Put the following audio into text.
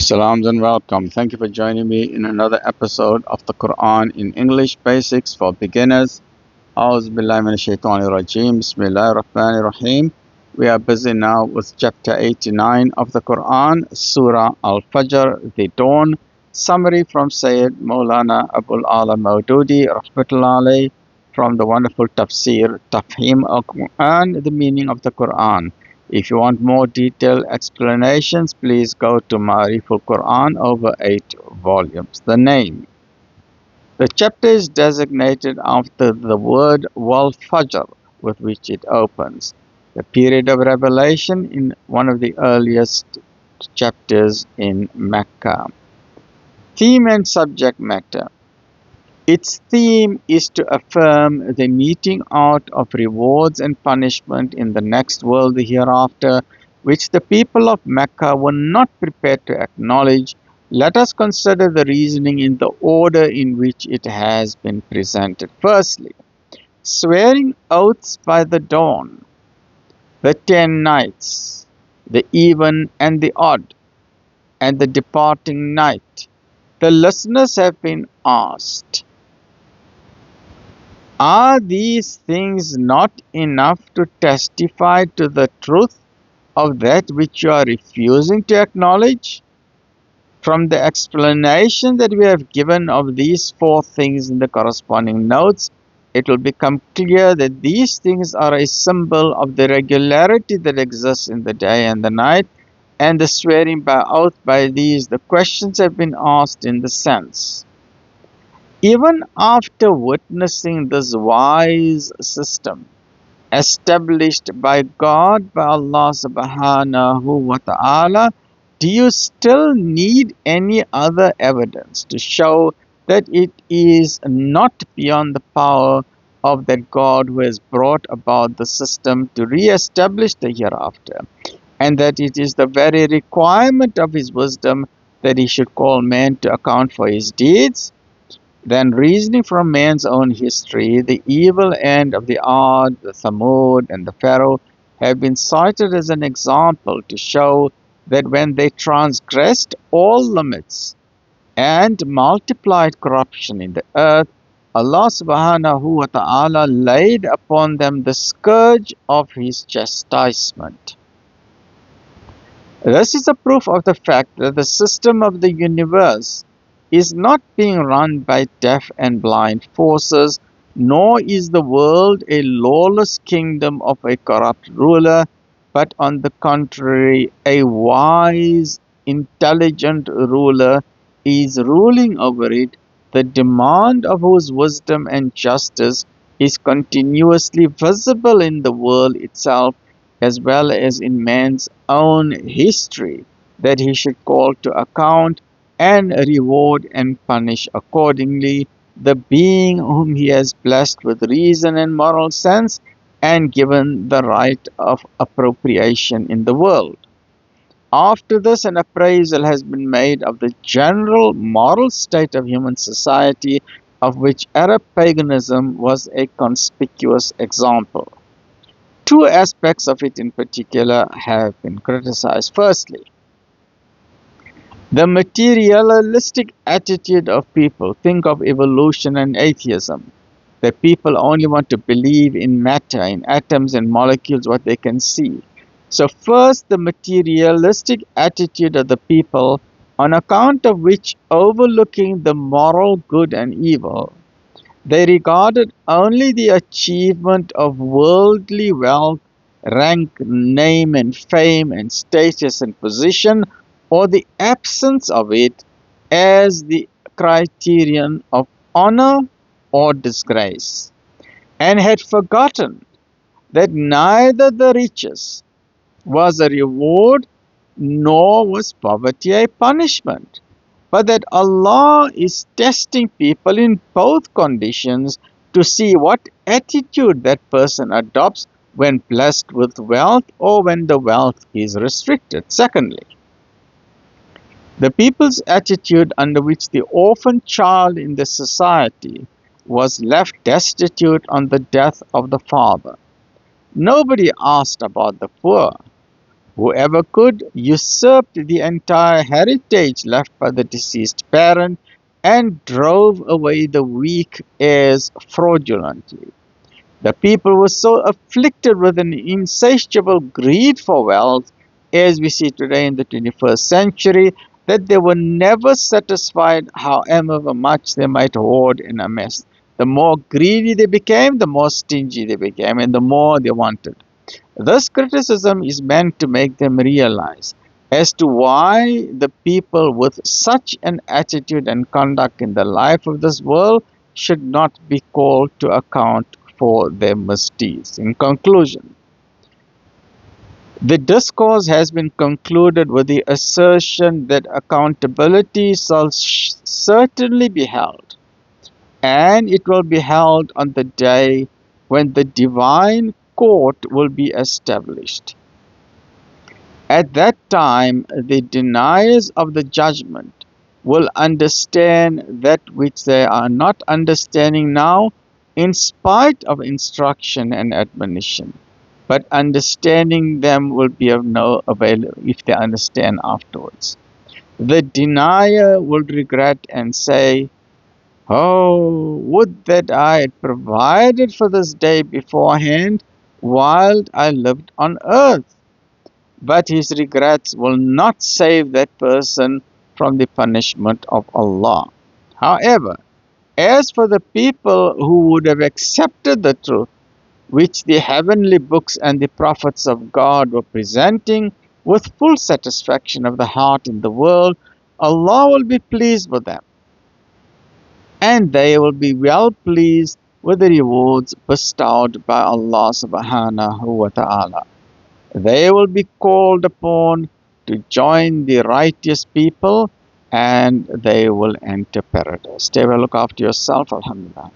Salams and welcome. Thank you for joining me in another episode of the Quran in English Basics for Beginners. A'udhu billahi minash shaitanir rajeem. Bismillahir rahmanir rahim. We are busy now with chapter 89 of the Quran, Surah Al-Fajr, the Dawn. Summary from Sayyid Maulana Abul Ala Maududi, rahmatullahi alayhi, from the wonderful tafsir, Tafhim al-Quran, the meaning of the Quran. If you want more detailed explanations, please go to Ma'ariful Quran over 8 volumes. The name. The chapter is designated after the word Wal Fajr, with which it opens. The period of revelation in one of the earliest chapters in Mecca. Theme and subject matter. Its theme is to affirm the meting out of rewards and punishment in the next world, the hereafter, which the people of Mecca were not prepared to acknowledge. Let us consider the reasoning in the order in which it has been presented. Firstly, swearing oaths by the dawn, the 10 nights, the even and the odd, and the departing night. The listeners have been asked, are these things not enough to testify to the truth of that which you are refusing to acknowledge? From the explanation that we have given of these 4 things in the corresponding notes, it will become clear that these things are a symbol of the regularity that exists in the day and the night, and the swearing by oath by these. The questions have been asked in the sense. Even after witnessing this wise system established by God, by Allah subhanahu wa ta'ala, do you still need any other evidence to show that it is not beyond the power of that God who has brought about the system to re-establish the hereafter, and that it is the very requirement of His wisdom that He should call man to account for his deeds? Then, reasoning from man's own history, the evil end of the Ad, the Thamud, and the Pharaoh have been cited as an example to show that when they transgressed all limits and multiplied corruption in the earth, Allah subhanahu wa ta'ala laid upon them the scourge of His chastisement. This is a proof of the fact that the system of the universe is not being run by deaf and blind forces, nor is the world a lawless kingdom of a corrupt ruler, but on the contrary, a wise, intelligent ruler is ruling over it, the demand of whose wisdom and justice is continuously visible in the world itself, as well as in man's own history, that he should call to account and reward and punish accordingly the being whom He has blessed with reason and moral sense and given the right of appropriation in the world. After this, an appraisal has been made of the general moral state of human society, of which Arab paganism was a conspicuous example. 2 aspects of it in particular have been criticized. Firstly, the materialistic attitude of people. Think of evolution and atheism. That people only want to believe in matter, in atoms and molecules, what they can see. So first, the materialistic attitude of the people, on account of which, overlooking the moral good and evil, they regarded only the achievement of worldly wealth, rank, name and fame and status and position, or the absence of it, as the criterion of honor or disgrace, and had forgotten that neither the riches was a reward nor was poverty a punishment, but that Allah is testing people in both conditions to see what attitude that person adopts when blessed with wealth or when the wealth is restricted. Secondly, the people's attitude under which the orphan child in the society was left destitute on the death of the father. Nobody asked about the poor. Whoever could usurped the entire heritage left by the deceased parent and drove away the weak heirs fraudulently. The people were so afflicted with an insatiable greed for wealth, as we see today in the 21st century, that they were never satisfied however much they might hoard and amass. The more greedy they became, the more stingy they became, and the more they wanted. This criticism is meant to make them realize as to why the people with such an attitude and conduct in the life of this world should not be called to account for their misdeeds. In conclusion, the discourse has been concluded with the assertion that accountability shall certainly be held, and it will be held on the day when the divine court will be established. At that time, the deniers of the judgment will understand that which they are not understanding now, in spite of instruction and admonition. But understanding them will be of no avail if they understand afterwards. The denier will regret and say, "Oh, would that I had provided for this day beforehand while I lived on earth." But his regrets will not save that person from the punishment of Allah. However, as for the people who would have accepted the truth, which the heavenly books and the prophets of God were presenting with full satisfaction of the heart in the world, Allah will be pleased with them, and they will be well pleased with the rewards bestowed by Allah subhanahu wa ta'ala. They will be called upon to join the righteous people, and they will enter paradise. Stay well, look after yourself. Alhamdulillah.